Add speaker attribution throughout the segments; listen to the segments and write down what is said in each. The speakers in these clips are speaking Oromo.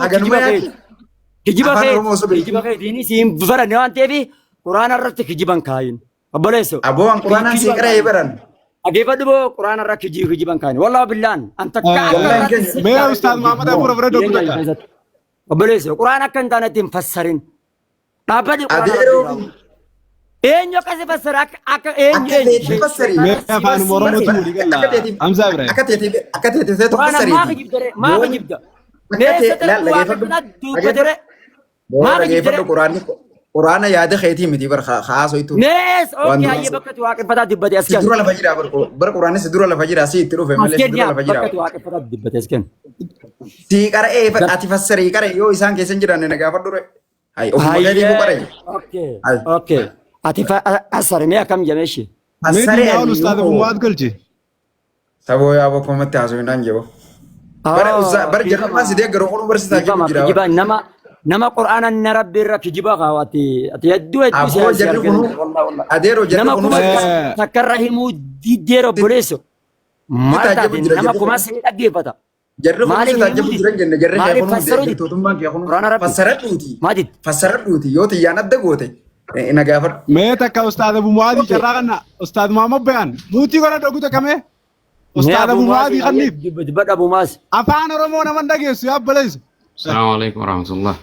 Speaker 1: Haganuma yaaki.
Speaker 2: Kijiba kee diinii siin baranne waan ta'eef quraana irratti kijiban kaayin. Obboleesso.
Speaker 1: Abboon quraanaan si qaree baran.
Speaker 2: Ageeffadhu boo quraana irra kijiban kaayin. Wallaahi billaan anta
Speaker 3: Mee Ustaaz Muhammad Abuura bira doggu takka.
Speaker 2: Obboleesso quraana akka hin taanetti hin fassarin. Dhaabbadhi
Speaker 1: Adeeroo.
Speaker 2: eenyu akkasi fassara akka eenyu
Speaker 1: Akka fassari.
Speaker 3: Mee afaan Oromoo tuuri galla. Hamza Ibrahim.
Speaker 1: Akka teetee tokko
Speaker 2: quraana
Speaker 1: fassari.
Speaker 2: maaqa jibdare maaqa jibda. Meeshaa ta'e waa kana dubbadere.
Speaker 1: Booda geeffadhu quraana yaada keetii miti bar haasoitu.
Speaker 2: Nees ookii hayyee bakka itti waaqeffataa dibbate as
Speaker 1: Si dura lafa jira bar quraanni si dura lafa jira si itti dhufe malee si dura lafa jira.
Speaker 2: bakka itti waaqeffataa dibbate as kennu.
Speaker 1: Si qara'ee ati fassarii qara'e yoo isaan keessa hin jiraanne na gaafadhu re. Hai ofuma gadi ku qara'e.
Speaker 2: Okay. Ati asari mee akkam jameeshi?
Speaker 3: Mee diinaa Ustaaz Abu Mu'aaz galchi.
Speaker 1: Saboo yaa bakka matti haasoo hin dhaanjee boo. Bara jarummaa si deeggaru kun barsiisaa jiru jira.
Speaker 2: Kijiba nama quraana na rabbi irra kijiba kaawwati. Ati hedduu
Speaker 1: Aboo jarri kun adeeroo jarri
Speaker 2: nama
Speaker 1: kun
Speaker 2: kuma takkarra himuu diddeero obboleesso. Maal taate nama kuma si dhaggeeffata.
Speaker 1: jarri kun si taajjabu jiran jenne jarri kee kun
Speaker 2: fassaruuti?
Speaker 1: deeggartootummaan kee kun
Speaker 2: Quraana rabbi.
Speaker 1: fassaradhuuti.
Speaker 2: Maaliif?
Speaker 1: Fassaradhuuti yoo tiyyaan adda goote na gaafadhu.
Speaker 3: Mee takka Ustaaz Abu Mu'aaz carraa kana. Ustaaz Muhammad Bayan. Muutii godha doggu takka mee. Ustaaz Abu Mu'aaz kanniif.
Speaker 2: Dibbadha Abu Mu'aaz.
Speaker 3: Afaan Oromoo nama dhageessu yaa obboleessa.
Speaker 4: السلام عليكم ورحمة الله.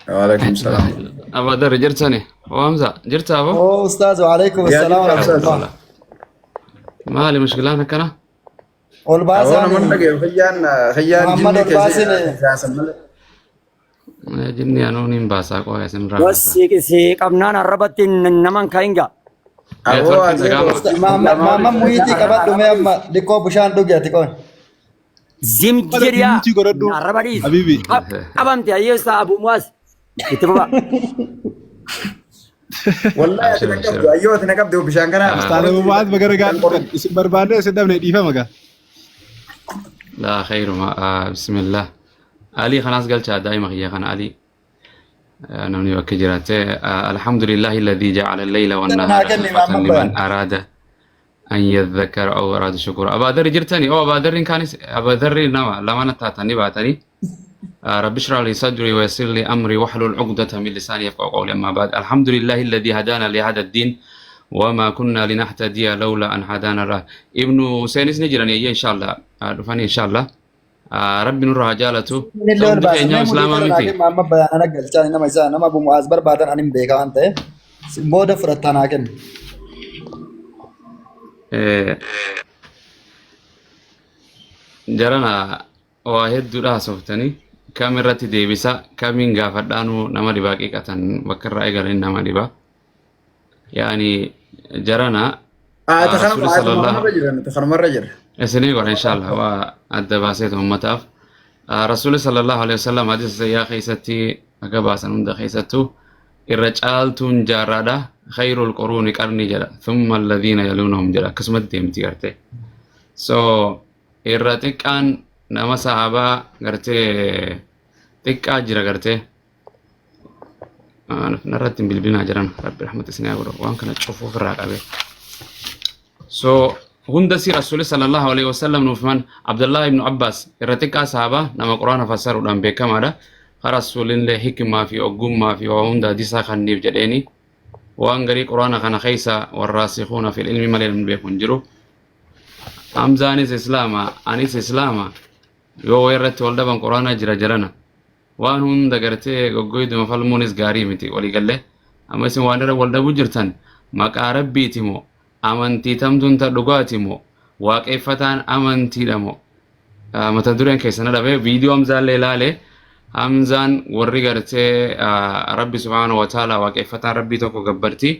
Speaker 1: Waalaikum salaam.
Speaker 4: أبا در جرتني وامزة جرت أبو
Speaker 5: أوه أستاذ وعليكم السلام ورحمة الله.
Speaker 4: ما لي مشكلة أنا كنا
Speaker 1: Awwa
Speaker 5: والباسل
Speaker 1: namoonni dhaga'e fayyaan
Speaker 5: Muhammad
Speaker 1: jinnii
Speaker 5: Al-Basin.
Speaker 1: keessaa malee.
Speaker 4: جني أنا نيم باسا قوي سن راه
Speaker 2: Si qabnaan arrabatti naman kaayinga.
Speaker 1: Awwa adeeroo.
Speaker 5: محمد مويتي كبات دمي أما ديكو بشان دوجي تكون
Speaker 2: Zim jiriyaa.
Speaker 3: Muutii godhadhu.
Speaker 2: Arrabadhiis.
Speaker 3: Habibi.
Speaker 2: Qabamte hayyeessa Abu Mu'aaz. Itti baba.
Speaker 1: Wallahi ati na qabdu ayyoo ati na qabdu bishaan kanaa.
Speaker 3: Ustaaz Abu Mu'aaz bagara gaadhu. Isin barbaadee isin dhabne dhiifama gaa.
Speaker 4: لا خير ما بسم الله علي خلاص قلت دائما يا خان علي نمني وكجرات الحمد لله الذي جعل الليل والنهار خلفة لمن أراد أن يذكر أو أراد شكر أبا ذر جرتني أو أبا ذر كان أبا ذر نوى لما نتاتني بعتني رب اشرح لي صدري ويسر لي أمري واحلل عقدة من لساني يفقهوا قولي أما بعد الحمد لله الذي هدانا لهذا الدين وما كنا لنهتدي لولا أن هدانا الله ابن سينس نجرني إن شاء الله رفاني إن شاء الله ربي نور رجالته
Speaker 5: من اللي
Speaker 4: صوم
Speaker 5: الباسل
Speaker 4: دفع إسلام أمتي
Speaker 5: محمد بيان أنا قلت أنا ما يسأل أنا أبو معاذ بربادن أنا مبيكا أنت بودا فرتنا كن
Speaker 4: جرنا واحد دولا صفتني كاميرا تديبسا كامين غافدانو نما دي باقي كتن بكر ايغالين نما دي با يعني جرنا
Speaker 1: تخرم
Speaker 4: صلى الله
Speaker 1: تخرم الرجل.
Speaker 4: اسني قول ان شاء الله وادباسيت امتاف رسول صلى الله عليه وسلم حديث يا خيستي اغباسن عند خيستو الرجالتون جارادا خير القرون قرني جرا ثم الذين يلونهم جرا كسمت ديمتي غرتي سو الرتقان نما صحابه غرتي تقا جرا غرتي نرتم بالبنا جران رب رحمته سنيا وان كان تشوفوا في الرقبه سو هندسي رسول صلى الله عليه وسلم نفمان عبد الله بن عباس الرتقا صحابه نما قران فسروا دم بكمادا رسول الله حكمه في اقم في وهندا ديسا خنيف جديني وان غري قران كان خيسا والراسخون في العلم ملل بيكون جرو امزانيس اسلام انيس اسلام يو ويرت ولدبن قران جرا جرنا وان هندا غرتي غويد مفلمونس غاري متي ولي قال اما سن واندر ولدبو جرتن مقارب بيتيمو امنتي تمتون تدغاتيمو واقفتان امنتي دمو متدورن كيسنا دبه فيديو امزان ليلاله امزان وري غرتي ربي سبحانه وتعالى واقفتان ربي توكو غبرتي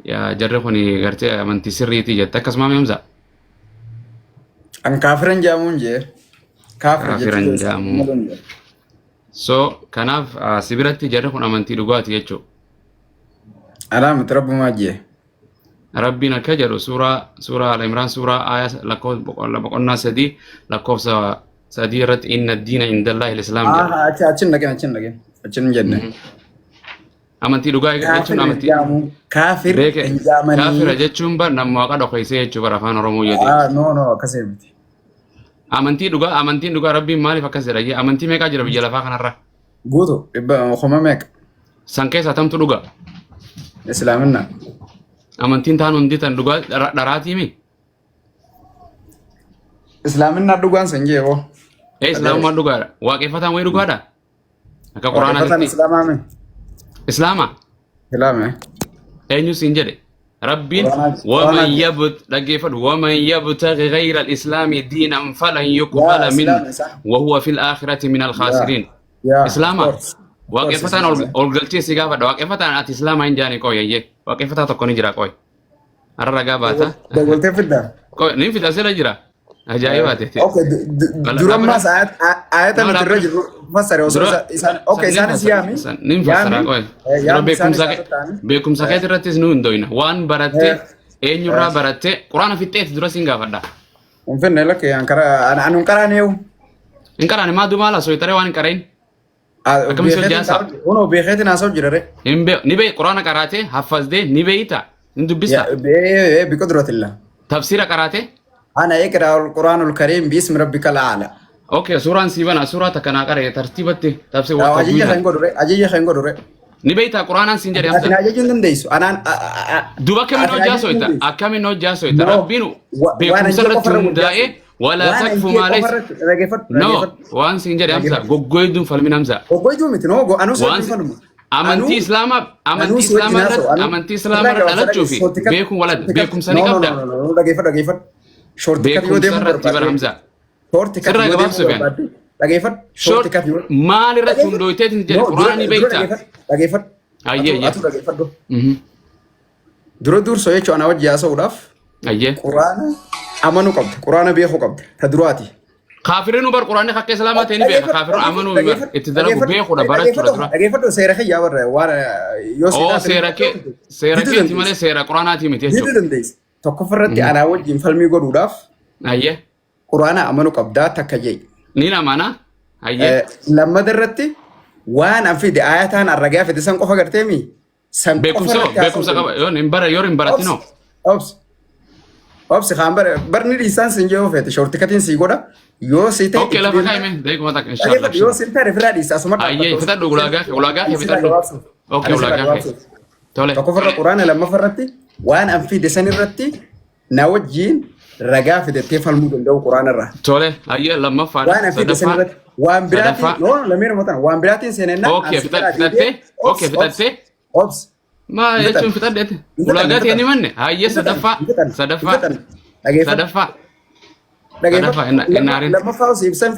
Speaker 4: يا جرخوني غرتي امنتي سريتي جتكس ما ممزا
Speaker 1: An kaafiran jaamuun jee.
Speaker 4: Kaafiran jaamuun. So kanaaf sibiratti jarri kun amantii dhugaati jechuudha.
Speaker 1: Alaamati rabbumaa jee.
Speaker 4: Rabbiin akka jedhu suuraa Al-Imraan suuraa aayaa boqonnaa sadii lakkoofsa sadii irratti inna diina indallaahi al-islaam jedha.
Speaker 1: Achin dhageen. Achin jenne.
Speaker 4: Amantii dhugaa jechuun amantii.
Speaker 1: Kaafira
Speaker 4: jechuun bar nama waaqa dhokeessee jechuudha afaan Oromoo jedhee.
Speaker 1: No akkasii miti.
Speaker 4: amantiin dhugaa rabbiin maaliif akkas jedha amantii meeqaa jira biyya lafaa kanarra
Speaker 1: Guutu khoma meeqa?
Speaker 4: san keessa tamtu dhugaa
Speaker 1: Islaaminaa.
Speaker 4: amantiin taan hundi tan dhugaa dharaatiimi
Speaker 1: Islaaminaa dhugaan san jeeboo.
Speaker 4: islaamummaa dhugaadha waaqeffataan wayii dhugaadha akka
Speaker 1: Waaqeffatan
Speaker 4: quraanaatti
Speaker 1: Islaamaa mee?
Speaker 4: islaama
Speaker 1: Islaame.
Speaker 4: eenyu siin jedhe ربين ومن يبتغي غير الإسلام دينا فلن يقبل منه وهو في الآخرة من الخاسرين إسلاما وقفتان أولغلتي سيغافة وقفتان أت إسلاما إنجاني كوي يجي وقفتان تكوني جرا كوي أرى باتا
Speaker 1: Dogoltee fidda.
Speaker 4: كوي نين في تأسيلا جرا أجايباتي
Speaker 1: Okay, duran mas ayatan nutirra jiru fassare osoo isaan okay isaanis yaami.
Speaker 4: نين فسرا كوي بيكم سكيت رتيس نون دوينا وان براتي أين يرى براتي قرآن في التيت درا سينغافة دا
Speaker 1: Unfinne lakke anun qaraaneewu.
Speaker 4: إن كان ما دوما سوي ترى وان كارين Akkam isin jaasa?
Speaker 1: Uno beekeetiin haasa'u jirare.
Speaker 4: Nibe Quraana qaraate haffazde nibeita ndubbista.
Speaker 1: Biko duratilla.
Speaker 4: Tafsira qaraate?
Speaker 1: Ana eqra al-Qur'anul Karim bismi rabbikal a'la.
Speaker 4: Okay, suuraan siibana suuraa takana qaree tartiibatti tafsir
Speaker 1: waqtii. Ajiyya kan godhure.
Speaker 4: Nibeita Quraanaan sin jedhe
Speaker 1: amsa. Atina ajiyuun dandeessu. Anaan
Speaker 4: duba kamin hojjaasoita akkamin hojjaasoita rabbiinu beekumsa irratti hundaa'e wala takfu ma laysa no waan sin jedhe amsa goggoyduun falmin amsa
Speaker 1: goggoyduu miti no anus falmu
Speaker 4: amantii islaamaa dhalachuuf beekun walad beekumsa ni qabda
Speaker 1: dhageeffadhu shorti kat yoo deemu
Speaker 4: irratti bara hamza
Speaker 1: shorti kat yoo deemu dhageeffadhu shorti kat yoo
Speaker 4: maal irratti hundooyteetiin jedhe quraanii beekta
Speaker 1: dhageeffadhu
Speaker 4: ayyee
Speaker 1: dhageeffadhu dura dursoo jechuun ana wajji haasa'uudhaaf
Speaker 4: ayyee
Speaker 1: quraana amanu qabda quraana beekuu qabda ta duraati
Speaker 4: kaafiriin bar quraanii akka islaamaa ta'e ni beeka kaafiriin amanu itti dalagu beekuudha barachuudha dura
Speaker 1: dhageeffadhu seera kiyyaa barra waan yoo
Speaker 4: seera keeti malee seera quraanaatii miti jechuudha
Speaker 1: dandeessa tokkoffarratti anaa wajjin falmii godhuudhaaf
Speaker 4: ayyee
Speaker 1: quraana amanu qabdaa takka jee
Speaker 4: ni namana ayyee
Speaker 1: lammadarratti waan an fide ayataan arragaa fide san qofa garteemi san
Speaker 4: beekumsa qaba yoo hin baratino
Speaker 1: obsi khaan barni dhiisaan sin jee ofeete shorti katiin sii godha yoo sii ta'e
Speaker 4: okay lafa kaa'ime deekuma takka inshallah
Speaker 1: yoo sin ta'e firaa dhiisa asuma
Speaker 4: ayyee fitadhu ulaagaa kee fitadhu okay ulaagaa kee tole
Speaker 1: tokkoffarra quraana lammaffarratti waan an fide san irratti na wajjiin ragaa fidettee falmuu danda'u quraanarraa
Speaker 4: tole ayyee lammaffaadha
Speaker 1: waan an fide san irratti waan biraatiin no lameen motan waan biraatiin seenenna
Speaker 4: okay fitatte
Speaker 1: obs
Speaker 4: ma jechuun fitaddeete ulaagaa ta'e ni manne ayyee sadaffaa
Speaker 1: lammaffaa osii ibsan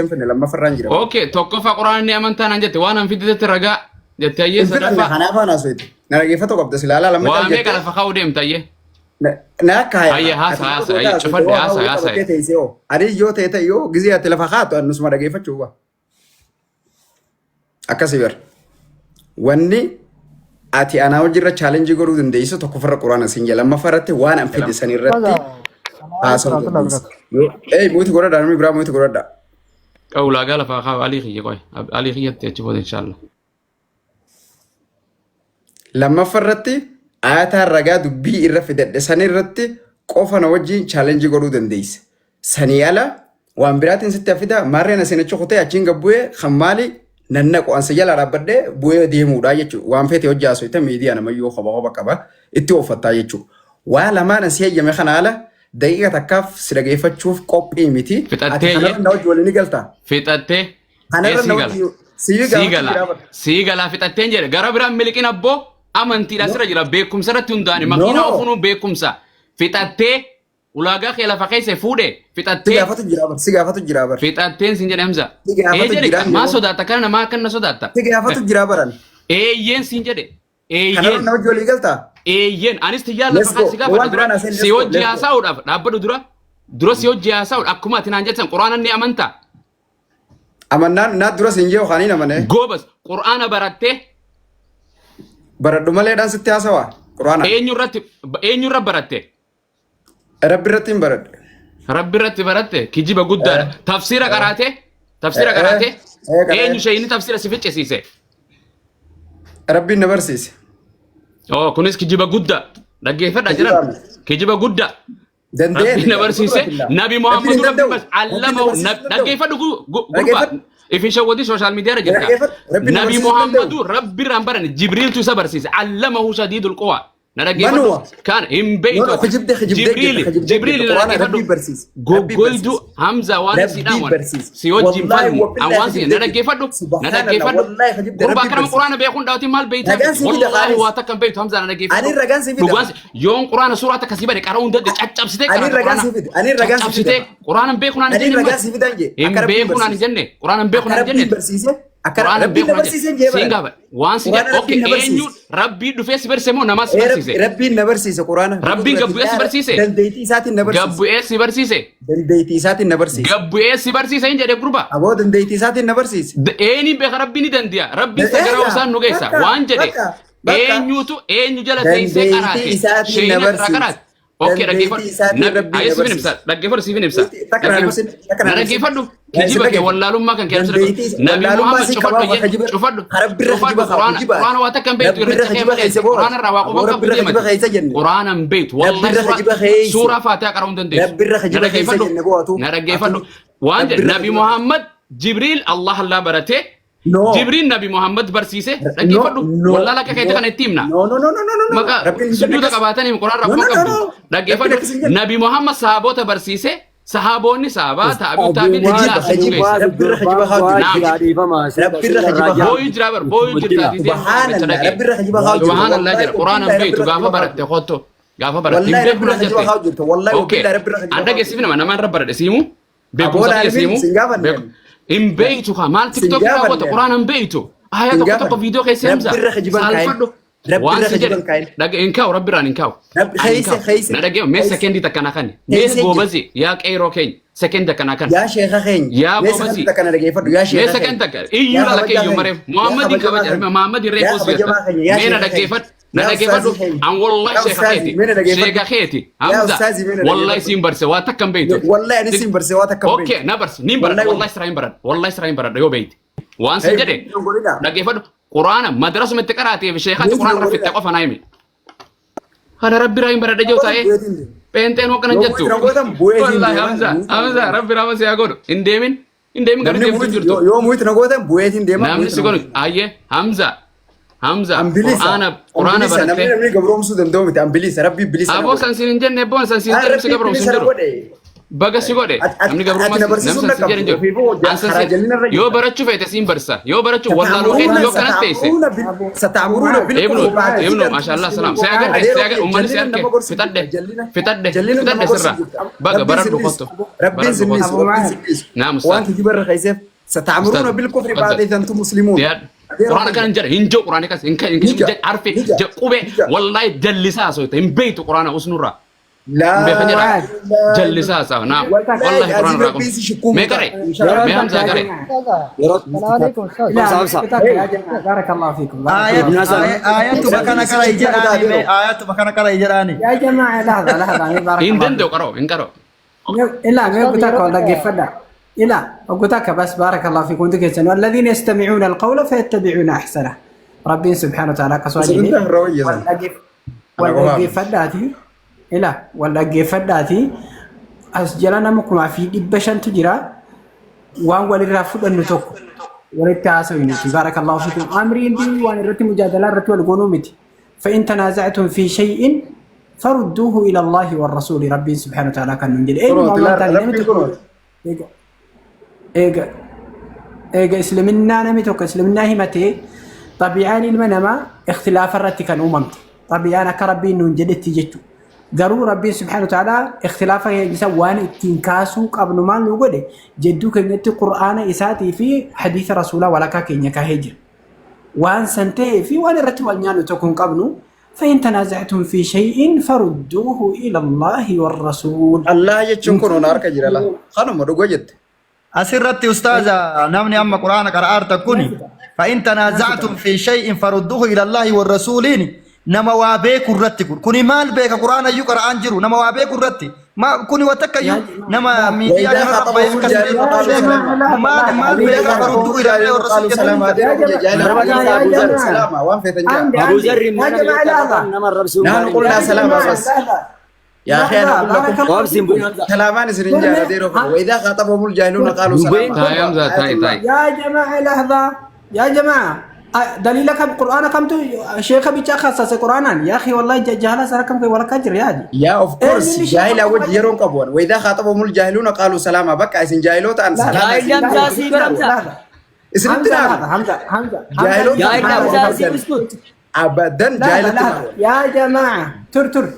Speaker 1: finne lammaffirraan jira
Speaker 4: okay tokkoffaa quraanni amantaan an jette waan an fidetetti ragaa jette ayyee sadaffaa
Speaker 1: kanaafaa naasuuti na dhageeffatu qabda silaalaa lammataa
Speaker 4: waa meeqa lafa kaa'uu deemta ayyee
Speaker 1: na akka
Speaker 4: ayyee haasa ayyee cufadde haasa
Speaker 1: adii yoo ta'e yoo gizee ati lafa kaatu annusuma dhageeffachuu ba akkasii bar wanni ati anaa wajjirra chaalenjii godhuu dandeessu tokkoffarra quraana siin jala lammaffarratti waan an fide san irratti muuti godhadha namni biraa muuti godhadha
Speaker 4: ulaagaa lafaa kaa'u alii kiyya qoy alii kiyyatti achi booda inshallah
Speaker 1: lammaffarratti ayataan ragaa dubbii irra fidadhe san irratti qofa na wajjin chaalenjii godhuu dandeessa sanii ala waan biraatiin sitti hafida maarreen asin achi kutee achiin gabbu'ee kan maali nannaqu ansa jala dhaabbadhee bu'ee deemuudha jechuudha waan feete hojjaasu itti miidiyaa namayyuu qoba qaba itti ooffattaa jechuudha waa lamaan asii eeyyame kana ala daqiiqa takkaaf si dhageeffachuuf qophii miti
Speaker 4: fixattee
Speaker 1: waliin ni galtaa
Speaker 4: fixattee siigalaa fixatteen jedhe gara biraan miliqin abboo amantiidha sirra jira beekumsa irratti hundaa'ani makiinaa ofuunuu beekumsa fixattee ulaagaa kee lafa keessa fuudhe fixattee
Speaker 1: si gaafatu jira bar
Speaker 4: fixatteen sin jedhe hamza jedhe maa sodaata kana namaa akkanna sodaata
Speaker 1: si gaafatu jira baran
Speaker 4: eeyyeen sin jedhe
Speaker 1: eeyyeen nama joolii galtaa
Speaker 4: eeyyeen anis tiyyaa lafa kaasi gaafadha dura si hojii haasa'uudhaaf dhaabbadhu dura si hojii haasa'uudha akkuma ati naan jettan quraana ni amantaa
Speaker 1: amannaan naat dura sin jee yookaan hin amane
Speaker 4: goobas quraana barattee
Speaker 1: baradhu maleedhaan sitti haasawaa quraana
Speaker 4: eenyurra baratte
Speaker 1: rabbi irratti hin baradhe
Speaker 4: rabbi irratti baratte kijiba guddaadha tafsira qaraate eenyu shayini tafsira si ficcisiise
Speaker 1: rabbiin na barsiise
Speaker 4: kunis kijiba guddaa dhaggeeffadha jiran kijiba guddaa ربي نبرسيسه نبي محمد ربي بس علمه نجيف قربا في شودي سوشيال ميديا رجعت نبي محمد ربي رامبرن جبريل تسبرسيس علمه شديد القوى نرجع كان إم بيتو جبريل جولدو حمزة وان سيدامون سيوجي فالم أوانسي نرجع فدو قربا كلام القرآن بيكون داوتي مال بيت والله هو تكلم بيت حمزة نرجع فدو يوم قرآن سورة كسيبة كارون ده أجاب سيدك قرآن بيكون عن جنة إم بيكون عن جنة قرآن بيكون عن جنة قرآن بيكون عن جنة سينغابا وان سيدك أوكي إنيو ربي دفيس برسمو نماس برسيسه
Speaker 1: ربي نبرسيسه قرآن
Speaker 4: ربي قبويس برسيسه
Speaker 1: دلديتي ساتي نبرسيسه
Speaker 4: قبويس برسيسه
Speaker 1: دلديتي ساتي نبرسيسه
Speaker 4: قبويس برسيسه إنجا ده قربا
Speaker 1: أبو دلديتي ساتي نبرسيسه
Speaker 4: إني بخ ربي ندنديا ربي سجرا وسان نوجيسا وانجا ده إنيو تو إنيو جل تيسه كراتي شيء نكرات أوكي رجيفر أي سيفين مسا رجيفر سيفين مسا رجيفر دو كجيبك والله لما كان كلام سرق نبي محمد شوفر قرآن واتكلم بيت قرآن الرواق قرآن بيت والله سورة فاتحة كرون دندي نرجيفر دو وان نبي محمد جبريل الله برته جبريل نبي محمد برسيسه رجيفر دو والله لك كيف كان التيمنا maka sujuda kabatani Quran rabbu kabdu dhaggeeffadhu nabi Muhammad sahaabota barsiise sahaabonni sahaaba tabi'in boyu jira subhanallah jira Quran beetu gaafa baratte khotto gaafa baratte beekuna jette okay anda gesifina mana rabbara desimu beekusa desimu in beetu khamal tiktok rabota Quran beetu ayat tokko video kesemza salfadhu وان سجل دق إنكاو ربي ران إنكاو
Speaker 1: خيس
Speaker 4: ندقيو مي سكندي تكنا كان مي بوبزي يا كيرو كين سكند تكنا كان
Speaker 1: يا شيخ خين
Speaker 4: يا بوبزي
Speaker 1: تكنا دقي فدو يا شيخ
Speaker 4: مي سكند تك إيو لا كي يوم مريم محمد كبج محمد ريبوس مي ندقي فد ندقي فدو أن والله شيخ خيتي حمزة والله سين برسوا تكم بيتو
Speaker 1: والله أنا سين برسوا تكم بيتو
Speaker 4: أوكي نبرس نيمبر والله سراين برد يو بيت وان سجل دقي فدو قرآن مدرسة متكراتي في شيخات القرآن رفيت تقف نايمي هذا ربي رايم برد جوتا إيه بنتين وكنا جتو والله همزة ربي رامس يقول إنديمين قرر جبتو
Speaker 1: يوم ويت نقولهم بويت إنديما
Speaker 4: نعم نسيقول أيه همزة قرآن برد
Speaker 1: نبي قبرهم سودن دومي أمبليس ربي بليس
Speaker 4: أبو سانسين جن نبون سانسين جن نسي قبرهم سندرو bagas sih kode, amni gabru mas, namsan sejarah jo, ansan yo baracu fete sim bersa, yo baracu wallalu yo kanat tese. Ibnu, masya Allah salam. Saya agar umman saya ke, fitat deh serra. Baga barat bu foto.
Speaker 1: Rabbin zinis.
Speaker 4: Nah
Speaker 1: Ustaz. Wan kibar khaisef. Satamuruna bil kufri ba'da idh antum muslimun.
Speaker 4: Quran kan jar hinjo Quran kan inka arfi kube wallahi jallisa so imbeitu Quran usnura.
Speaker 1: لا
Speaker 4: جلسها سوا نعم والله قرآن راكم ما كره ما هم زاكره
Speaker 6: السلام عليكم بارك الله فيكم
Speaker 5: آيات بكنا كلا يجراني آيات بكنا كلا يجراني
Speaker 6: يا جماعة لحظة بارك
Speaker 4: إن دندو كرو إن كرو
Speaker 6: إلا ما قلتك ولا جفدا إلا قلتك بس بارك الله فيكم تكسن والذين يستمعون القول فيتبعون أحسنه ربي سبحانه وتعالى كسواجه ولا جفداتي إلا ولا جفداتي أسجلنا مكما في دبشان تجرا وان ولي رافض النتوك ولي تعاسوين بارك الله فيكم أمرين دي وان رتي مجادلة رتي والقنومتي فإن تنازعتم في شيء فردوه إلى الله والرسول ربي سبحانه وتعالى كان ننجل إيجا إسلامنا نمتوك إسلامنا همتي طبيعاني المنما اختلاف الرتي كان أممتي طبيعانا كربي ننجل تجتو قالوا ربي سبحانه وتعالى اختلافه يسوان التنكاسو قبل ما نقوله جدو كنت قرآن إساتي في حديث رسوله ولا كاكين يكاهجر وان سنتهي في وان رتب النيانو تكون قبله فإن تنازعتم في شيء فردوه إلى الله والرسول
Speaker 1: الله يجنكرون نارك جرى الله خانم مدوغو جد
Speaker 5: أسرت أستاذة نمني أما قرآن قرآن تكوني فإن تنازعتم في شيء فردوه إلى الله والرسولين nama waa beeku irratti kuni maal beeka quraana iyyuu qara'aan jiru nama waa beeku irratti kuni watakkayyuu nama miidiyaa kanarra baay'ee maal beeka faruduu irraalee warra sun
Speaker 2: أبو ذر نحن قلنا سلام بس
Speaker 1: يا أخي أنا أقول لكم
Speaker 2: وابسم بوي حمزة
Speaker 1: كلامان سرنجة ديرو وإذا خاطبهم الجاهلون قالوا سلام
Speaker 4: تاي حمزة تاي
Speaker 6: يا جماعة لحظة يا جماعة دليلك القرآن كم تو شيخ بيجا خاصة القرآن يا أخي والله جهالة سر كم ولا كجر يا دي
Speaker 1: يا of course جاهل أول جيرون قبون وإذا خاطبهم الجاهلون قالوا سلام بك عايزين جاهلوت عن سلام
Speaker 2: جاهل حمزة سيب حمزة
Speaker 6: حمزة
Speaker 1: اسمه
Speaker 6: حمزة
Speaker 1: جاهلون
Speaker 2: جاهل حمزة سيب اسكت
Speaker 1: أبدا جاهل
Speaker 6: يا جماعة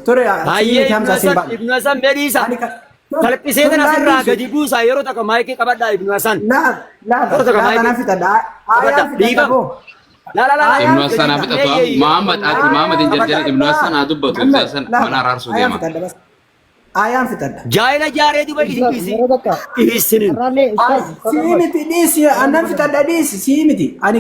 Speaker 6: تر يا
Speaker 2: هاي
Speaker 6: حمزة سيبان
Speaker 2: ابن حسن مديسة كلب سيدنا سرّا قديبو سايرو تك مايكي كبدا ابن حسن
Speaker 6: لا أنا في تدا لا
Speaker 4: ابن حسن أبي تطوع محمد آتي محمد إنجرجر ابن حسن أدوبة ابن حسن أنا رارسو ديما
Speaker 6: آيام في تدا
Speaker 2: جاهل جاري دي بدي كيسي كيسين
Speaker 6: سيمتي ديسي أنا في تدا ديسي سيمتي أنا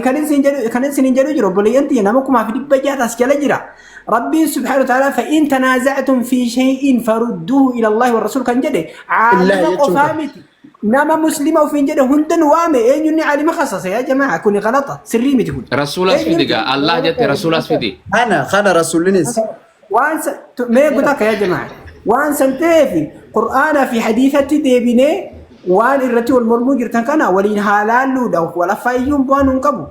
Speaker 6: كان سنجرو جرو بلينتي نامكم في دبجة تسكيل جرا ربي سبحانه وتعالى فإن تنازعتم في شيء فردوه إلى الله والرسول كان جده عالم قفامتي نما مسلمة وفين جده هندن وامي أين يني عالم خصص يا جماعة كوني غلطة سري متقول
Speaker 4: رسول أسفيدك الله جت رسول أسفيدي
Speaker 1: أنا رسول لنس
Speaker 6: وانس ما يقولك يا جماعة وانس انتهي قرآن في حديثة ديبيني وان الرتي والمرموجر كان ولين هالالو دو ولا فايون بوانون كبو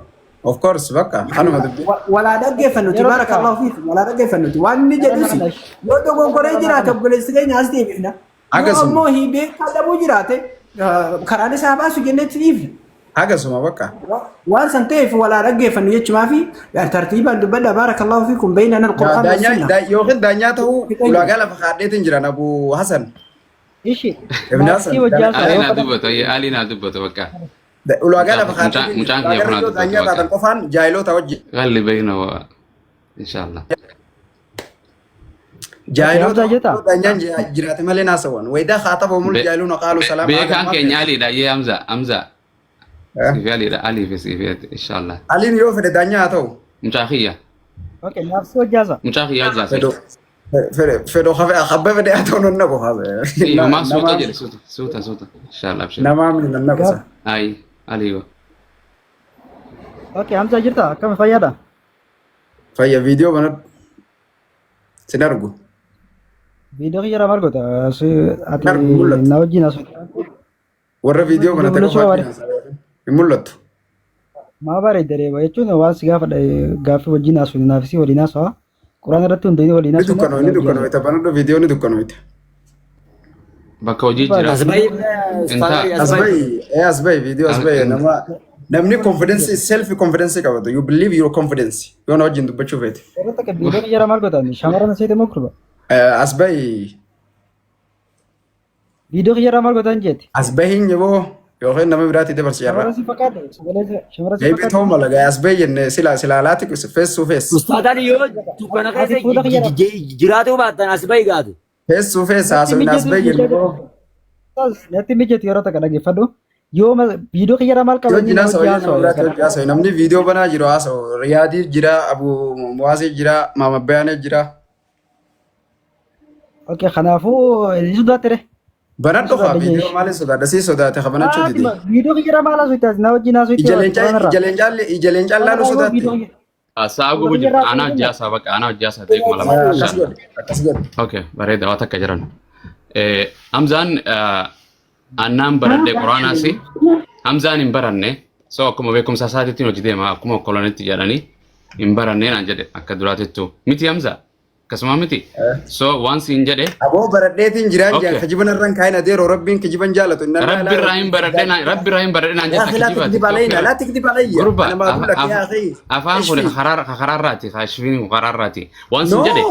Speaker 1: of course بقى أنا ما دبي
Speaker 6: ولا دقة فنوتي بارك الله فيك ولا دقة فنوتي وان نجلسي لو تقول كوريجرا تقول استجاي ناس دي بينا
Speaker 1: أقسم.
Speaker 6: مو هي بيك هذا بوجراته كراني سابا سجنة تريف
Speaker 1: حاجة سما بقى
Speaker 6: وان سنتيف ولا دقة فنوتي ما في يعني ترتيبا دبلا بارك الله فيكم بيننا القرآن والسنة
Speaker 1: يوخن دانياته ولا قال فخادت إنجران أبو حسن
Speaker 7: إيشي
Speaker 1: ابن حسن
Speaker 4: ألينا دوبة ألينا دوبة بقى
Speaker 1: ولا قال فخادت
Speaker 4: مجان يفرنا دوبة
Speaker 1: دانيا هذا القفان جايلو توجه
Speaker 4: غلي بينه إن شاء الله
Speaker 1: جايلو
Speaker 7: يا جتا.
Speaker 1: دانيا جرات مالنا سوون وإذا خاطبهم الجاهلون قالوا سلام
Speaker 4: بيكان كين علي دا يا حمزة سيفي علي دا علي في سيفي إن شاء الله
Speaker 1: علي يوفي دانيا تو
Speaker 4: مشاخية
Speaker 7: أوكي نفس وجازة
Speaker 4: مشاخية جاسي
Speaker 1: فدو خبب دي أتون النبو هذا
Speaker 4: إيه ما صوتا جري صوتا إن شاء الله أبشر
Speaker 1: نما من النبو
Speaker 4: أي عليو
Speaker 7: أوكي حمزة جرتا كم فيادا
Speaker 1: فيا فيديو بنا سنرجو
Speaker 7: فيديو غير ماركوتا أتي
Speaker 1: نعم، مولد.
Speaker 7: نوجي ناس
Speaker 1: ورا فيديو بنا
Speaker 7: Video
Speaker 1: تكو
Speaker 7: boleh
Speaker 1: يملت
Speaker 7: ما بارد دري ويجون واس غاف وجي ناس نافسي ولي ناس قرآن رتون دين ولي ناس
Speaker 1: ni dukkano ita bana video ni dukkano ita
Speaker 4: bakka hojii jira
Speaker 2: أزباي
Speaker 1: asbay video asbay namni confidence self confidence qabatu you believe your confidence you know wajin dubbachuu feete
Speaker 7: رتك فيديو غير ماركوتا شامرنا سيد مكربا
Speaker 1: asbay
Speaker 7: فيديو غير ماركوتا نجت
Speaker 1: asbay hin yebo yookiin nama biraatti dabarsi
Speaker 7: شامرنا
Speaker 1: yarra
Speaker 7: سي فكاد شامرنا سي
Speaker 1: gaybi
Speaker 7: فكاد
Speaker 1: ta'uu malaga asbay jenne sila laati face to face
Speaker 2: أستاذ يو تكون كذا جراتو بعدين أزباي قاعد
Speaker 1: face to face haasawin asbay jenne
Speaker 7: نتي ميجت يا رتك دغه فدو يوم فيديو غير ماركا
Speaker 1: yoo jina haasawin namni video banaa jiru haasawu riyaadii jira abu muwaasii jira maama bayaanee jira
Speaker 7: اوكي خنافو يسوداتره
Speaker 1: banaan dhufa video maaliin sodaadha sii sodaate kabanachuu didi
Speaker 7: فيديو غير مالا سويتاز ناوجي ناسويتو
Speaker 1: ijaleen caallaan sodaatti
Speaker 4: saagu buji ana jasa bakka ana jasa teek malama
Speaker 1: akkas godhe
Speaker 4: okay bareeda waa takka jiran hamzaan annaan baradhe quraanaasi hamzaan hin baranne so akkuma beekumsa isaatiitiin hojii deema akkuma kolonitti jedhanii hin barannee naan jedhe akka duraatittu miti hamza akkasuma miti so waan siin jedhe
Speaker 1: aboo baradheetiin jiraan
Speaker 4: Okay.
Speaker 1: jaan kajiban irraan kaayina deeroo rabbiin kajiban jaalatu
Speaker 4: rabbi irraa hin baradhe naan jedhe
Speaker 1: لا تكذب علينا لا تكذب علي
Speaker 4: غربة
Speaker 1: انا ما اقول لك يا اخي
Speaker 4: afaan kun qararraati kaashfiin qararraati waan sin jedhe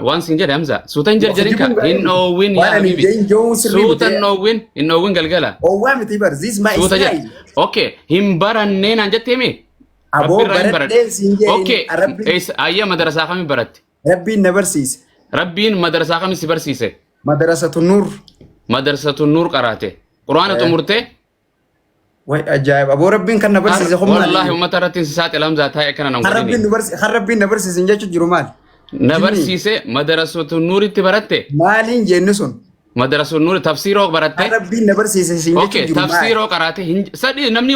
Speaker 4: waan sin jedhe hamza suutan jarjarin ka hin oowwin yaa
Speaker 1: وانا من
Speaker 4: habibi
Speaker 1: جاي جو سري
Speaker 4: suutan hin oowwin galgala
Speaker 1: او وامي تيبر زيز ما
Speaker 4: suuta jedhe
Speaker 1: اسرائيل
Speaker 4: okay hin barannee naan jetteemi
Speaker 1: ابو بردين سنجي
Speaker 4: okay
Speaker 1: ربي
Speaker 4: ayya madarasaa kami baratte
Speaker 1: ربي نبرسيس
Speaker 4: rabbiin madarasaa kami si barsiise
Speaker 1: مدرسة النور
Speaker 4: madrasatu nuur qaraate quraana xumurte
Speaker 1: وي اجايب ابو ربي كان نبرسيس هم
Speaker 4: wallahi ummata irratti sisaate lamzaa taa'e kana nan
Speaker 1: ربي
Speaker 4: godhini
Speaker 1: نبرسيس ربي نبرسيس انجا جرومال
Speaker 4: na barsiise madrasatu nuuritti baratte
Speaker 1: مالين جنسون
Speaker 4: madrasatu nuuri tafsiiroo baratte
Speaker 1: ربي نبرسيس انجا
Speaker 4: okay
Speaker 1: جرومال
Speaker 4: tafsiiroo qaraate sadi namni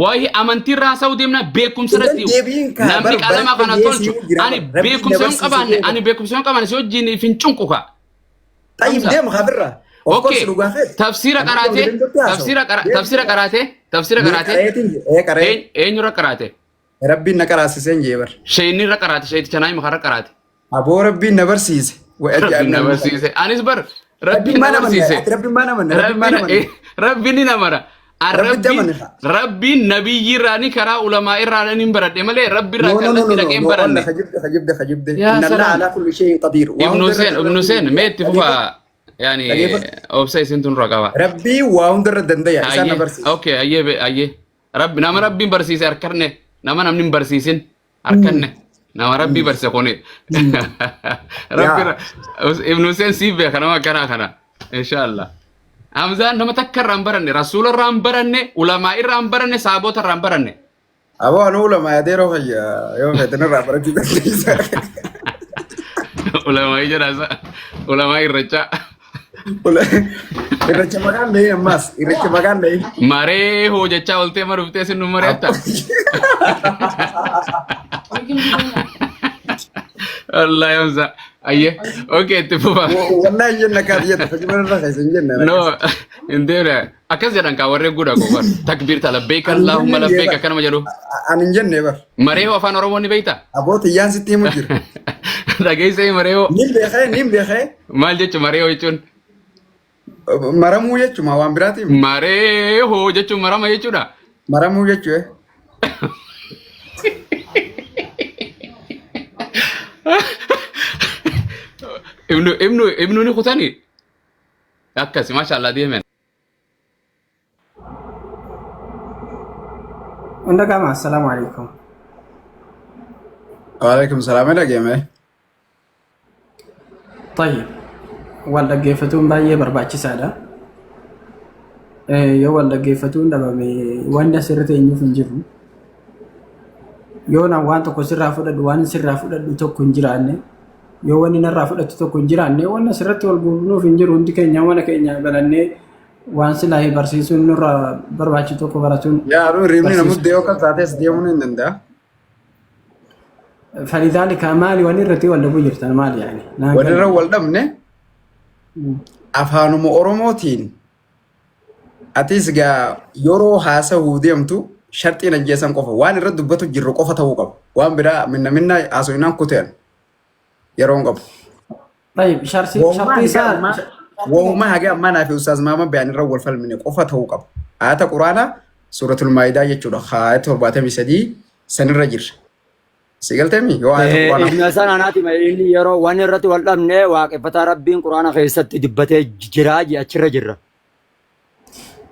Speaker 4: waa'ee amantii irraa sa'u deemna beekumsa irratti
Speaker 1: deebiin kaa
Speaker 4: namni qalama kana
Speaker 1: barbaadee
Speaker 4: tolchu
Speaker 1: siif jira.
Speaker 4: ani
Speaker 1: Rabbi
Speaker 4: beekumsa hin
Speaker 1: dabarsiisee
Speaker 4: qabaanne
Speaker 1: beeka.
Speaker 4: ani beekumsa hin qabaanne si wajjin fincuunquka
Speaker 1: طيب
Speaker 4: Hamza.
Speaker 1: ديم خبرة
Speaker 4: اوكي تفسير قراته تفسير قراته
Speaker 1: ايه قرأت
Speaker 4: اين يرى قراته
Speaker 1: ربي نقرأ سيسين جيبر
Speaker 4: شيني رى قراته شيء تشناي مخرج قراته
Speaker 1: ابو ربي نبرسيس
Speaker 4: ربي نبرسيسه انس بر ربي
Speaker 1: ما
Speaker 4: نبرسيسه
Speaker 1: ربي ما نمن ربي ما نمن
Speaker 4: ربي ني نمرا ربي نبي راني كرا علماء راني برد ملي ربي را كلتي دقين برد
Speaker 1: خجبت
Speaker 4: يا
Speaker 1: ان الله
Speaker 4: سلام.
Speaker 1: على كل شيء قدير
Speaker 4: ابن حسين ميت فوا يعني اوبساي سنتون رقابه
Speaker 1: ربي واوندر دنديا انسان
Speaker 4: أيه.
Speaker 1: نبرسيس
Speaker 4: اوكي ايه ربي نما ربي برسيس اركرنه نما نمن برسيسين اركرنه نما ربي برسكوني ربي ابن حسين سيف خنا كنا ان شاء الله Hamzaan nama takka irraan baranne rasuula irraan baranne ulamaa irraan baranne saabota irraan baranne.
Speaker 1: ابو انا ولا ما يديروا يوم فتن الرابر
Speaker 4: Ulamaa jiraasa ulamaa irracha
Speaker 1: ولا يرجع مكان ليه ماس يرجع مكان ليه
Speaker 4: maree hoo jechaa oltee maruftee sin nummareetta. Allah Hamza ayye okay itti fufa.
Speaker 1: والله جنة كارية فجمنا الرخيص جنة
Speaker 4: No indeera akkas jedhan kaa warreen guddaa gobar takbiirta labbeeka Allahumma labbeeka akkanuma jedhu
Speaker 1: انا جنة بر
Speaker 4: maree hoo afaan oromoo ni beeyta
Speaker 1: ابو تيان ستي مجر
Speaker 4: dhageessee maree hoo
Speaker 1: نيم بخير
Speaker 4: maal jechu maree hoo jechuun
Speaker 1: مرمو يجو ما وان براتي
Speaker 4: maree hoo jechuun marama jechuudha.
Speaker 1: مرمو يجو
Speaker 4: ibnu ni kutani akkasi maashaallah deemen
Speaker 6: Undagama, assalamualaikum.
Speaker 1: وعليكم السلام يا جماعة
Speaker 6: طيب wal dhaggeeffatuun baay'ee barbaachisaadha. Yoo wal dhaggeeffatuun dhabame waan asirratti eenyuuf hin jiru. Yoo na waan tokko sirraa fudhadhu waan sirraa fudhadhu tokko hin jiraanne yoo wanni narraa fudhatu tokko hin jiraanne waan asirratti wal guunuuf hin jiru hundi keenya mana keenya galannee waan silaa barsiisuun nurraa barbaachisu tokko baratuun.
Speaker 1: يا رو ريمني نمد ديو كذاتيس ديو من عندنا
Speaker 6: فلذلك مالي ونرتي ولا بجرتنا مالي يعني.
Speaker 1: ودرا ولدمنه أفهموا أوروموتين أتيسجا يورو هاسا هوديمتو شرطي نجيسان قفا وان رد بتو جرو قفا توقف وان بدا منا أسوينان كتير يرون قف
Speaker 6: طيب شرطي سال
Speaker 1: وما حاجة ما نافي أستاذ ماما بيان الرول فيلم قفا توقف آيات القرآن سورة المائدة يجود خايت ورباتة بسدي سن الرجل سيقلتمي يو آيات القرآن
Speaker 2: ابن حسن أناتي ما إني يرو وان الرت والأمن واقف ربين قرآن خيست دبته جراج أشر جرا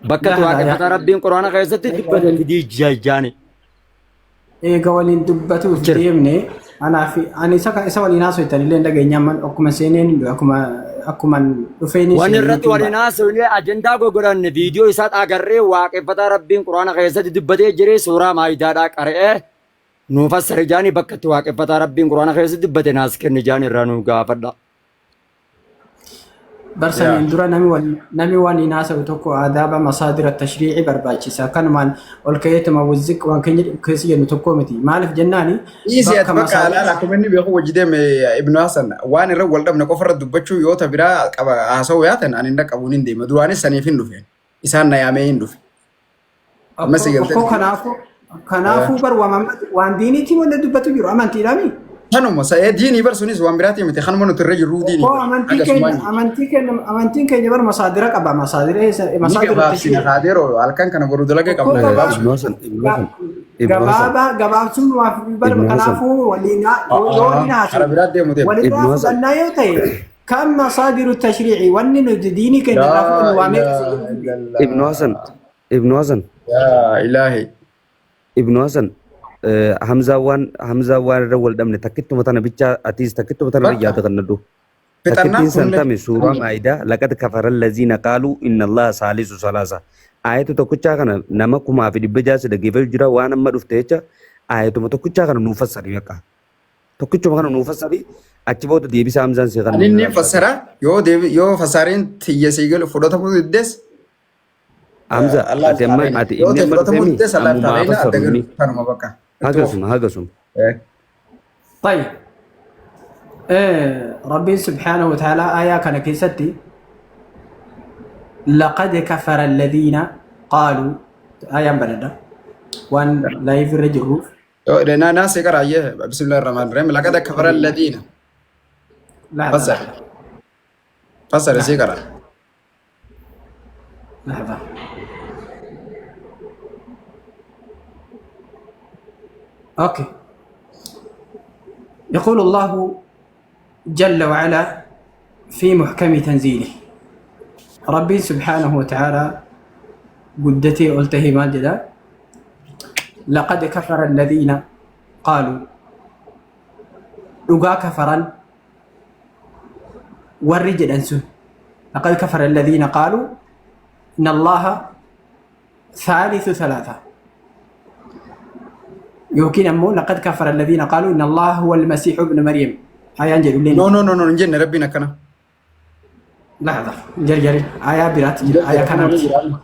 Speaker 2: بكت واقف ربين قرآن خيست دبته دي جاني
Speaker 6: قولين دبته جريمني أنا isa waliin haasoftan illee dhageenyaan akkuma seeneen akkuma dhufeeni
Speaker 2: waan irratti waliin haasofne ajandaa gogoranne viidiyoo isaa agarree waaqeffata rabbiin quraana keessatti dubbatee jire suuraa maayidaadhaa qara'ee nuuf fassara jaanii bakka itti waaqeffata rabbiin quraana keessatti dubbate naas kenne jaan irraa nu gaafadha.
Speaker 6: Barsan dura nami waliin haasawu tokko aadaaba masaadira tashriici barbaachisa kanumaan ol ka'eetuma wazziq waan keenya keessa jennu tokko miti maaliif jennaani
Speaker 1: إيزي أتبقى على كمني بيخو وجدهم ابن حسن وان الرب ولدم نكفر دبچو يو تبرا أسوي ياتن أنا عندك أبونين دي مدرواني سنيفين دفين إسان نيامين دفين
Speaker 6: kanaafu bar waan diiniitii wanda dubbatu jiru amantii dhaami.
Speaker 1: Kanuma sa'ee diinii bar sunis waan biraati miti kanuma nuti irra jirru diinii.
Speaker 6: Amantiin keenya bar masaadira qaba masaadira
Speaker 1: gabaabsina haadeeroo halkan kana godhu dalaga qabna
Speaker 6: gabaabsuun waaf bar kanaafuu waliin waliin fudhannaa yoo ta'e kan masaadiru tashriici wanni nuti diinii keenya irraa fudhannu waamee
Speaker 8: Ibnu Hasan
Speaker 1: yaa ilaahi
Speaker 8: Ibnu Hasan Hamzaawwan irra wal dhabne takkittuma tana bicha atiis takkittuma tana yaada kan naddu takkittiin santame suuraa maayidaa laqad kafara allaziina qaaluu inna allaha saalisu salaasa ayatu tokkichaa kana nama 1600 dhaggeeffatu jira waan amma dhufte jecha ayatuma tokkichaa kana nuuf fassari beeqa tokkichuma kana nuuf fassari achi booda deebisa Hamzaan see kana
Speaker 1: inni fassara yoo fassariin tiyya siigal fudhatamu diddes
Speaker 8: Hamza ati amma ati inni amma dhufeemi ammumaa fassaruni hagasuma
Speaker 6: طيب ربي سبحانه وتعالى آية كان كيستي لقد كفر الذين قالوا آية بلدة وان لا يفرجوا
Speaker 1: لنا ناس يقرأ بسم الله الرحمن الرحيم لقد كفر الذين
Speaker 6: لحظة
Speaker 1: فسر سيقرأ
Speaker 6: لحظة أوكي يقول الله جل وعلا في محكم تنزيله ربي سبحانه وتعالى قدتي قلته ماجدا لقد كفر الذين قالوا لقا كفرا والرجل أنسون لقد كفر الذين قالوا إن الله ثالث ثلاثة يمكن أمو لقد كفر الذين قالوا إن الله هو المسيح ابن مريم آية أنجل لنا
Speaker 1: نو نجن ربنا كنا
Speaker 6: لحظة جرجري آية برات آية كانت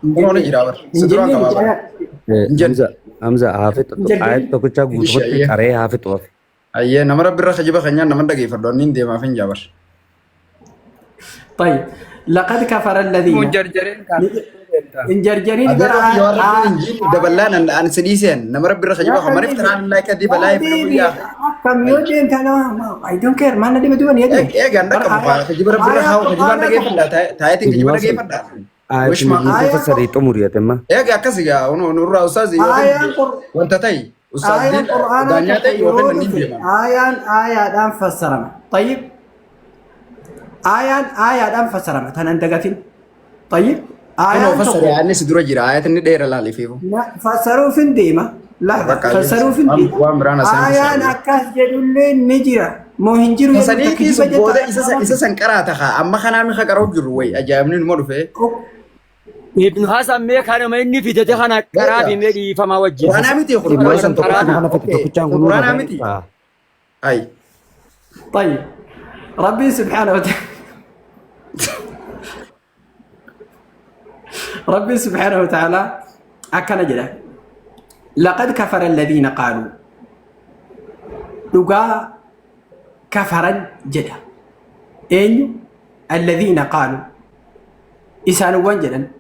Speaker 1: نو نجراور سدران كبابا
Speaker 8: Hamza hafid ayat tokko cha guutuutti qaree hafid of.
Speaker 1: أيه نمر برا خجيبة خنيان نمر دقي فردونين دي ما فين جابر
Speaker 6: طيب لقد كفر الذين انجرجرين
Speaker 1: دبلان أن سديسين نمر برا خجيبة خمر افتران الله كدي بلاي بنويا
Speaker 6: كم يوجين كانوا I don't care mana dia betul ya deh
Speaker 1: إيه عندك كم خجيبة برا خاو خجيبة دقي فردا تاي تين خجيبة دقي فردا
Speaker 8: Ayat ini fasar itu muriat emma.
Speaker 1: إيه كأكسي يا نور أستاذ وانت تاي أستاذ دين دانيا تاي يوفن النين بيمان
Speaker 6: آيات أم فسرنا طيب آيات أم فسرنا تنندقتين طيب
Speaker 1: أنا فسر يعني سدرا جرا آيات إني دير الله لفيه
Speaker 6: لا فسروا في الديمة لا فسروا في الديمة آيات أكاس جدولين نجرا مو هنجروا
Speaker 1: سني كيس بوده إذا سنكراتها أما خنا مخ كروب جروي أجابني المرة فيه
Speaker 2: ابن حسن ما كان ما إني في تدخنا كرابي مدي فما وجه
Speaker 1: وأنا متي وأنا متي أي
Speaker 6: طيب ربي سبحانه وتعالى ربي سبحانه وتعالى أكن جدا لقد كفر الذين قالوا لقى كفرا جدا أين الذين قالوا إسانوا جدا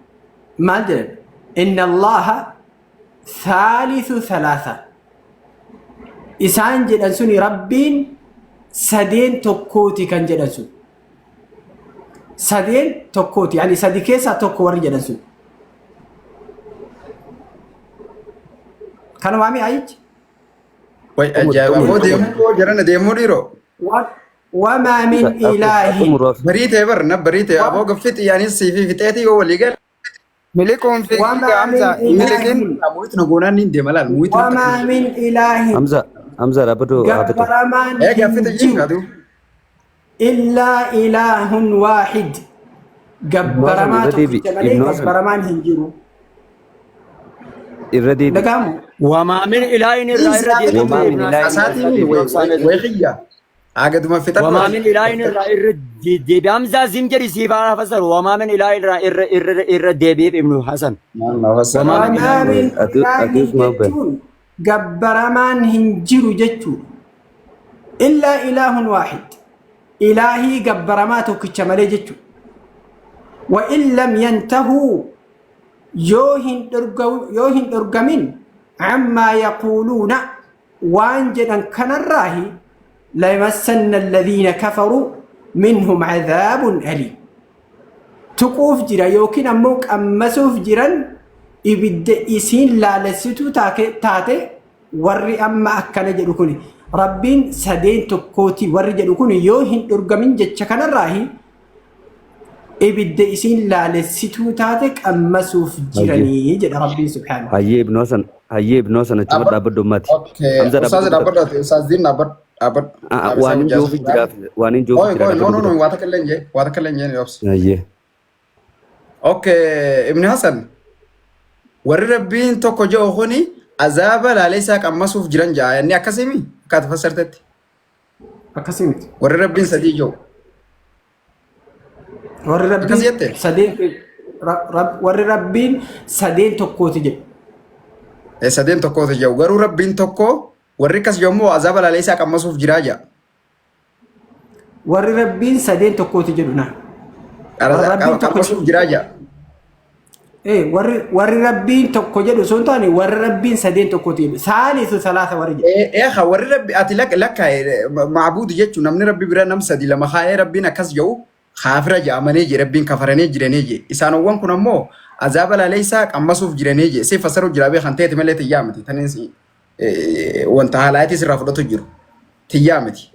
Speaker 6: ما جدا إن الله ثالث ثلاثة إسان جدا سني ربين سدين تكوتي كان جدا سن سدين تكوتي يعني سدي كيسا تكوري جدا سن كانوا معي عيج
Speaker 1: وي أجاب أبو ديمو جرنا ديمو ديرو
Speaker 6: وما من إله
Speaker 1: بريته برنا بريته أبو قفت يعني السيفي في تأتي هو اللي قال ملكهم في حمزة ملكين مويت نقولنا نين ملال مويت
Speaker 6: وما من إله
Speaker 8: Hamza apa
Speaker 1: إيه قفت الجين هذا
Speaker 6: إلا إله واحد جبرمان جبرمان هنجرو
Speaker 8: Irradi
Speaker 2: وما من إله إلا
Speaker 1: أساتي ويخيا أقد ما فتح
Speaker 2: وما من إله إلا دي بامزا زمجري سيفا فسر وما من إله إلا دي ابن حسن
Speaker 6: وما من إله جبرمان هنجرو جتو إلا إله واحد إلهي جبرماتك كشمالي جتو وإن لم ينتهوا يوهن أرقمين عما يقولون وانجدا كان الراهي ليمسن الذين كفروا منهم عذاب أليم تقوف جرا يوكين أموك أمسوف جرا إبدا إسين لا لسيتو تاتي ورّي أما أكنا جدوكوني ربين سدين تقوتي ورّي جدوكوني يوهن أرقمين جتشا كان الراهي إبدا إسين لا لسيتو تاتك أمسوف جراني جد ربي سبحانه
Speaker 8: Haye Ibn Hasan coba dapat domat.
Speaker 1: Hamza dapat Ustaz Din dapat
Speaker 8: Wanin Jofi jira
Speaker 1: no watakallen je yobs
Speaker 8: Haye
Speaker 1: okay Ibn Hasan warri rabbiin tokko joo khoni azaba la laysa qamasuf jiran jaa yani akasimi ka tafasirtati
Speaker 6: akasimi
Speaker 1: warri rabbiin sadi joo
Speaker 6: warri rabbiin sadeen warri rabbiin sadeen tokkooti jedhu
Speaker 1: sadeen tokkooti jedhu garuu rabbiin tokko warri kas yommuu azaba la laysa qamasuf jiraa jaa
Speaker 6: warri rabbiin sadeen tokkooti jedhu na.
Speaker 1: Qammasuuf jiraa jaa.
Speaker 6: warri rabbiin tokko jedhu sun taane warri rabbiin sadeen tokkooti jedhu saalisu salaasa warri jedhu.
Speaker 1: Warri rabbi ati lakka maabuudi jechuun namni rabbi bira nam sadi lama kaa'ee rabbiin akkas jedhu kaafira jedhamanii je rabbiin kafaranii jiranii je isaanowwan kun ammoo azaaba laleessaa qammasuuf jiranii je si fasaru jira bee kan ta'eeti malee tiyyaa miti tanis wanta haalaatis irraa fudhatu jiru tiyyaa miti.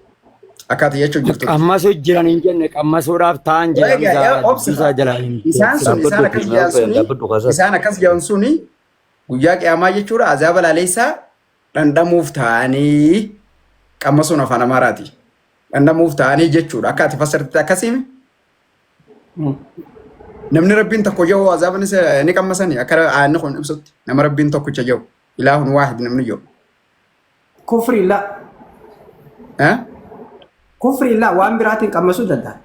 Speaker 1: Akkata jechuun jirtu.
Speaker 2: Qammasuuf jiran hin jenne qammasuudhaaf ta'an jedhamisa jalaanin.
Speaker 1: Isaan akkas jedhan suni guyyaa qiyaamaa jechuudha azaaba laleessaa dhandhamuuf ta'anii qammasuun afaan Amaaraati. Dhandhamuuf ta'anii jechuudha akka ati fassarti akkasiimi. Namni rabbiin tokko jiru azaaban isa ni qammasanii akka aanni kun ibsutti nama rabbiin tokkicha jiru ilaahun waahid namni jiru.
Speaker 6: Kufri la. Kufri la waan biraatiin qammasuu danda'a.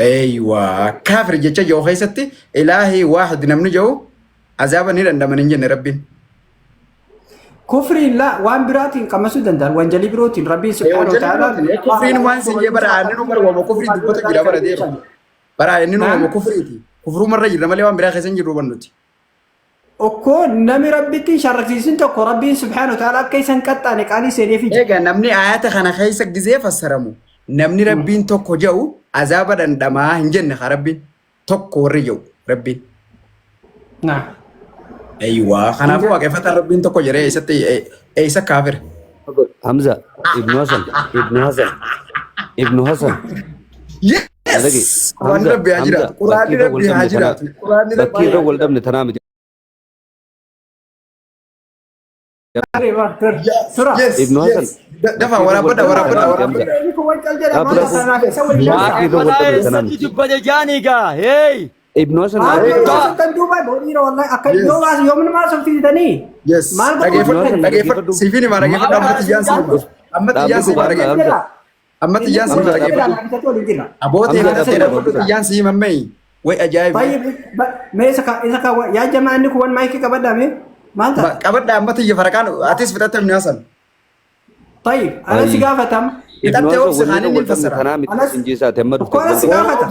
Speaker 1: Eeywa kaafir jecha jiru keessatti ilaahi waahid namni jiru azaaba ni dhandhaman hin jenne rabbiin.
Speaker 6: Kufri la waan biraatiin qammasuu danda'a wanjalii birootiin rabbiin subhaanahu wa ta'ala.
Speaker 1: Kufriin waan sinjee bara aanni nu barbaadu kufrii dubbata jira bara deema. Bara inni nu kufriiti. Kufruu marra jirra malee waan biraa keessa hin jirru bannuti.
Speaker 6: Okko nami rabbitti sharrasiisin tokko rabbiin subhaanahu wa ta'ala akka isan qaxxaane qaalii seenee fi.
Speaker 1: Egaa namni ayata kana keessa gizee fassaramu namni rabbiin tokko jiru azaaba dhandhamaa hin jenne ha rabbiin tokko warri jiru rabbiin.
Speaker 6: Naa.
Speaker 1: Eeywa kanaafuu waaqeffata rabbiin tokko jedhee eessatti eessa kaafira.
Speaker 8: Hamza Ibnu Hasan Ibnu Hasan.
Speaker 1: Yes. Quraanni rabbi haa jiraatu. Quraanni rabbi haa jiraatu.
Speaker 8: Bakkii irra wal dhabne tanaa miti. Ibnu Hasan.
Speaker 1: Dafa waraabadha.
Speaker 2: dubbate jaaniigaa hey
Speaker 8: Ibnu Hasan.
Speaker 6: Kan duuba boodiira wallahi akka yoo baas yoo mana maal softitanii.
Speaker 1: Yes. Dhageeffadhu. Siifini maa dhageeffadhu amma tiyyaan siima. Amma tiyyaan siima dhageeffadhu. Amma tiyyaan siima dhageeffadhu. Abootee hidhatee dhageeffadhu tiyyaan siima mee. Way ajaa'iba.
Speaker 6: Mee isa ka yaa jamaa inni kun maayikii qabadhaame. Maal ta'a?
Speaker 1: Qabadha amma tiyya farakaan atis fidhatte Ibnu Hasan.
Speaker 6: طيب انا سقافتم
Speaker 1: انت اوبس خانين نفسر
Speaker 8: انا انجي ساعه ما
Speaker 6: اكو انا سقافتم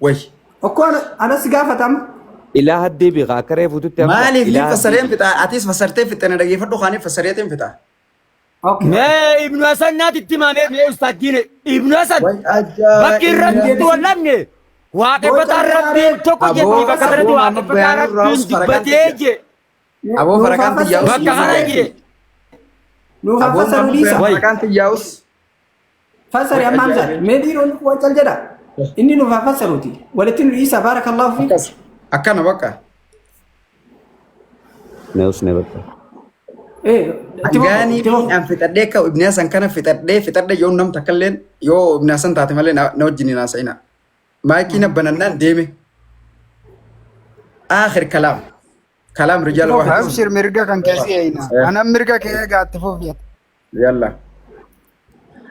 Speaker 1: وي
Speaker 6: اكو انا سقافتم
Speaker 8: الى هدي بغا كره فوتت
Speaker 1: مالي في فسرين بتاع اتيس فسرتين في التنا دقيقه فدو خاني فسريتين بتاع
Speaker 6: اوكي
Speaker 2: ما ابن حسن نات التمامه يا استاذ دين ابن حسن بكر رد ولني واقفه ربي توكو جدي بكر واقفه ربي بديجي
Speaker 1: ابو فرقان تياوس
Speaker 2: بكر
Speaker 6: نو فسر ليسا
Speaker 1: فرقان تياوس
Speaker 6: فسر يا مانزا مدير وجل جدا اني نو فسروتي ولكن ليسا بارك الله فيك
Speaker 1: اكنا بقى
Speaker 8: نوس نبقى
Speaker 1: Gani an fitadde ka Ibn Hasan kana fitadde yoo nam takalleen yoo Ibn Hasan taate malee na wajjin na sayna maakina banannan deeme آخر كلام رجال واحد
Speaker 9: أبشر مرقا كان كثيرين أنا مرقا كي قاعد تفوفيت
Speaker 1: يلا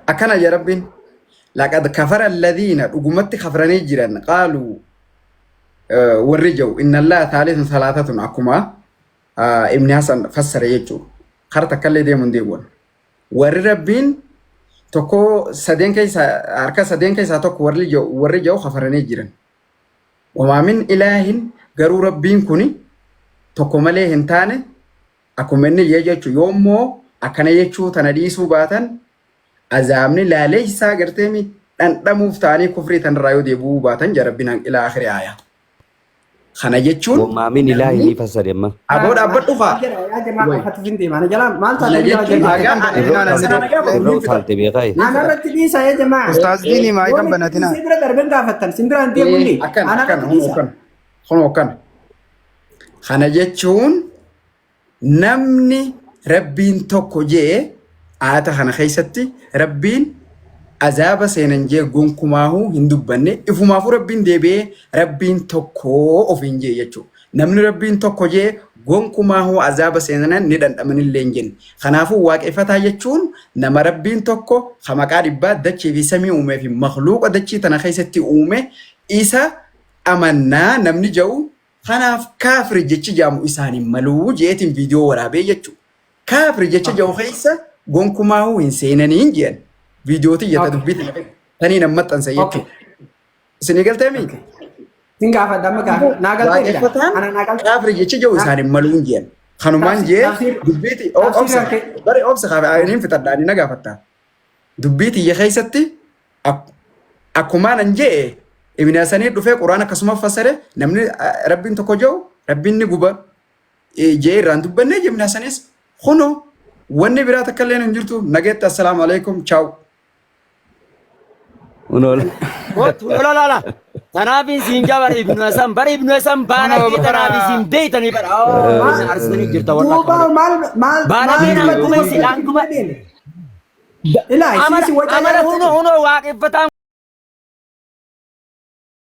Speaker 1: أكنا يا ربي لقد كفر الذين أقومت خفراني جيران قالوا ورجوا إن الله ثالث ثلاثة أكما ابن حسن فسر يجو خرط كل دي من ديوان وربين تكو سدين كيسا أركا سدين كيسا تكو ورجوا خفراني جيران وما من إله garuu rabbiin kuni tokko malee hin taane akkuma inni jechu yoommoo akkana jechuu tana dhiisuu baatan azaabni laalee isaa gartee mi dhandhamuuf ta'anii kufrii tanirraa yoo deebi'uu baatan jarabbiin ilaa akhiri aaya. Kana jechuun
Speaker 8: maamin ilaahi ni fassare amma.
Speaker 1: Aboo dhaabbadhu faa.
Speaker 6: Yaa jamaa qofatu hin deemaa jalaan maal ta'a anarratti dhiisa yaa jamaa.
Speaker 9: Ustaaz diinii maayii kan banatina.
Speaker 6: Simbira darben gaafattan simbiraan deemuuni.
Speaker 1: Akkana. Kana jechuun namni rabbiin tokko jee aata kana keessatti rabbiin azaaba seenan jee gonkumaahu hin dubbanne ifumaafuu rabbiin deebi'ee rabbiin tokko ofiin jee jechuudha. Namni rabbiin tokko jee gonkumaahu azaaba seenan ni dhandhamanillee hin jenne. Kanaafuu waaqeffataa jechuun nama rabbiin tokko maqaa dhibbaa dachee fi samii uumee fi makhluuqa dachii tana keessatti uume isa amannaa namni ja'u kanaaf kaafir jechi jaamu isaanii maluu jeetiin viidiyoo waraabee jechuudha. Kaafir jecha ja'u keessa gonkumaahuu hin seenanii hin jeen. Viidiyootii iyyata dubbiitti tanii nammaxxansa jechuudha. Isinii galteemi?
Speaker 6: Sin gaafadha amma gaafa naa galtee
Speaker 1: waaqeffataan kaafiri jecha jiru isaan hin maluun jeen. Kanumaan jee dubbiitti obsa bari obsa kaafiriin fixadhaanii na gaafattaa. Dubbiitti iyya keessatti akkumaan an jee ibn Sanii dhufee quraan akkasuma fassare namni rabbiin tokko jiru rabbiin ni guba jee irraan dubbannee ibn Saniis kuno wanni biraa takka illee hin jirtu nageetti assalaamu alaikum ciao.
Speaker 2: Unola. Tanaafin siin gabar ibnu Hasan bari ibnu Hasan baana fi tanaafin siin beeytanii bara. Arsanii jirta warra.
Speaker 6: maal
Speaker 2: Baana beena kuma si dhaanguma.
Speaker 6: ilaa
Speaker 2: Amara huno waaqeffataan